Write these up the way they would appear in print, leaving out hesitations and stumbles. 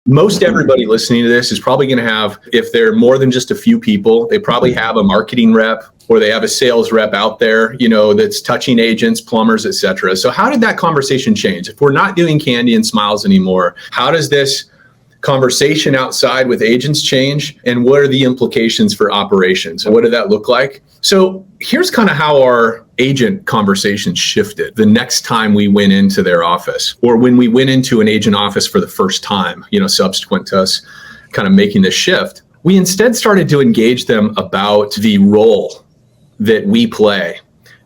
Most everybody listening to this is probably going to have, if they're more than just a few people, they probably have a marketing rep or they have a sales rep out there, that's touching agents, plumbers, et cetera. So how did that conversation change? If we're not doing candy and smiles anymore, how does this conversation outside with agents change? And what are the implications for operations? What did that look like? So here's kind of how our agent conversation shifted the next time we went into their office, or when we went into an agent office for the first time, subsequent to us kind of making this shift. We instead started to engage them about the role that we play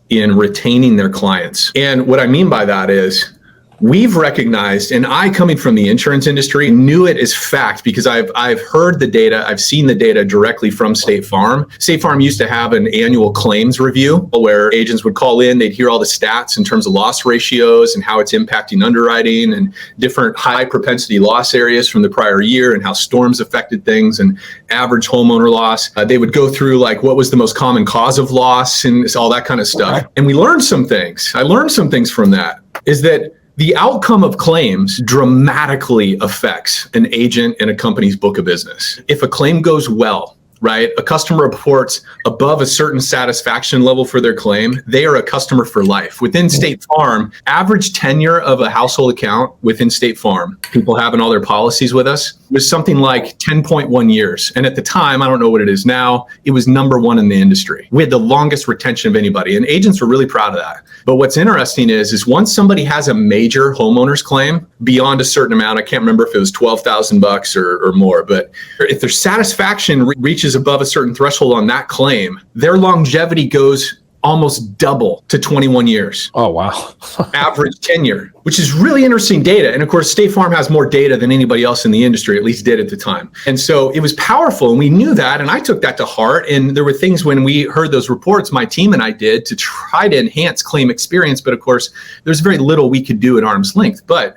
in retaining their clients. And what I mean by that is, we've recognized, and I, coming from the insurance industry, knew it as fact because I've heard the data, I've seen the data directly from State Farm. State Farm used to have an annual claims review where agents would call in, they'd hear all the stats in terms of loss ratios and how it's impacting underwriting and different high propensity loss areas from the prior year and how storms affected things and average homeowner loss. They would go through like what was the most common cause of loss and all that kind of stuff. And we learned some things. I learned some things from that, is that the outcome of claims dramatically affects an agent and a company's book of business. If a claim goes well, right, a customer reports above a certain satisfaction level for their claim, they are a customer for life. Within State Farm, average tenure of a household account within State Farm, people having all their policies with us, was something like 10.1 years. And at the time, I don't know what it is now, it was number one in the industry. We had the longest retention of anybody, and agents were really proud of that. But what's interesting is once somebody has a major homeowner's claim beyond a certain amount, I can't remember if it was $12,000 or more, but if their satisfaction reaches above a certain threshold on that claim, their longevity goes almost double to 21 years. Oh, wow. Average tenure, which is really interesting data. And of course, State Farm has more data than anybody else in the industry, at least did at the time. And so it was powerful, and we knew that, and I took that to heart. And there were things when we heard those reports, my team and I did, to try to enhance claim experience. But of course, there's very little we could do at arm's length. But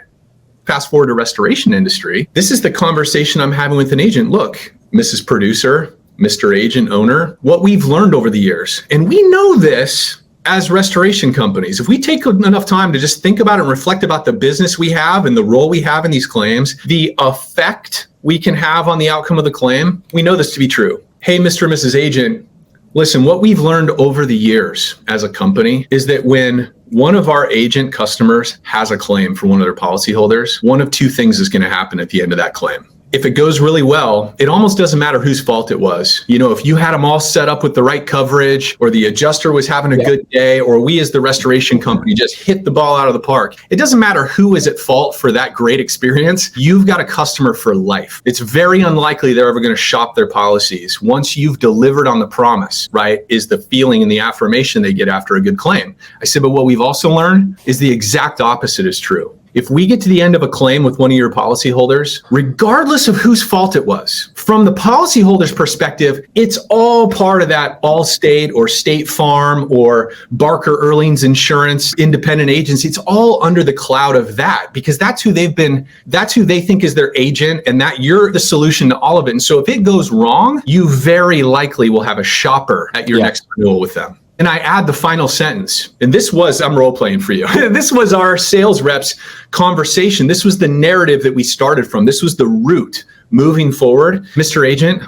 fast forward to restoration industry, this is the conversation I'm having with an agent. Look, Mrs. Producer, Mr. Agent Owner, what we've learned over the years. And we know this as restoration companies. If we take enough time to just think about it and reflect about the business we have and the role we have in these claims, the effect we can have on the outcome of the claim, we know this to be true. Hey, Mr. and Mrs. Agent, listen, what we've learned over the years as a company is that when one of our agent customers has a claim for one of their policyholders, one of two things is going to happen at the end of that claim. If it goes really well, it almost doesn't matter whose fault it was. If you had them all set up with the right coverage, or the adjuster was having a good day, or we as the restoration company just hit the ball out of the park. It doesn't matter who is at fault for that great experience. You've got a customer for life. It's very unlikely they're ever going to shop their policies. Once you've delivered on the promise, right, is the feeling and the affirmation they get after a good claim. I said, but what we've also learned is the exact opposite is true. If we get to the end of a claim with one of your policyholders, regardless of whose fault it was, from the policyholder's perspective, it's all part of that Allstate or State Farm or Barker Earlings Insurance independent agency. It's all under the cloud of that, because that's who they think is their agent, and that you're the solution to all of it. And so if it goes wrong, you very likely will have a shopper at your next renewal with them. And I add the final sentence, and I'm role playing for you. This was our sales reps conversation. This was the narrative that we started from. This was the route moving forward. Mr. Agent,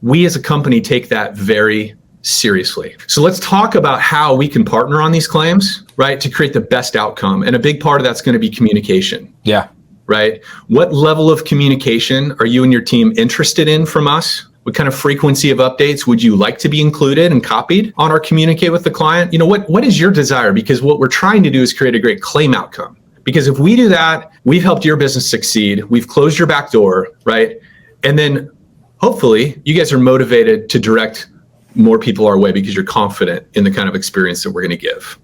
we as a company take that very seriously. So let's talk about how we can partner on these claims, right, to create the best outcome. And a big part of that's going to be communication. Yeah. Right? What level of communication are you and your team interested in from us? What kind of frequency of updates would you like to be included and copied on our communicate with the client? What is your desire? Because what we're trying to do is create a great claim outcome. Because if we do that, we've helped your business succeed. We've closed your back door, right? And then hopefully you guys are motivated to direct more people our way because you're confident in the kind of experience that we're going to give.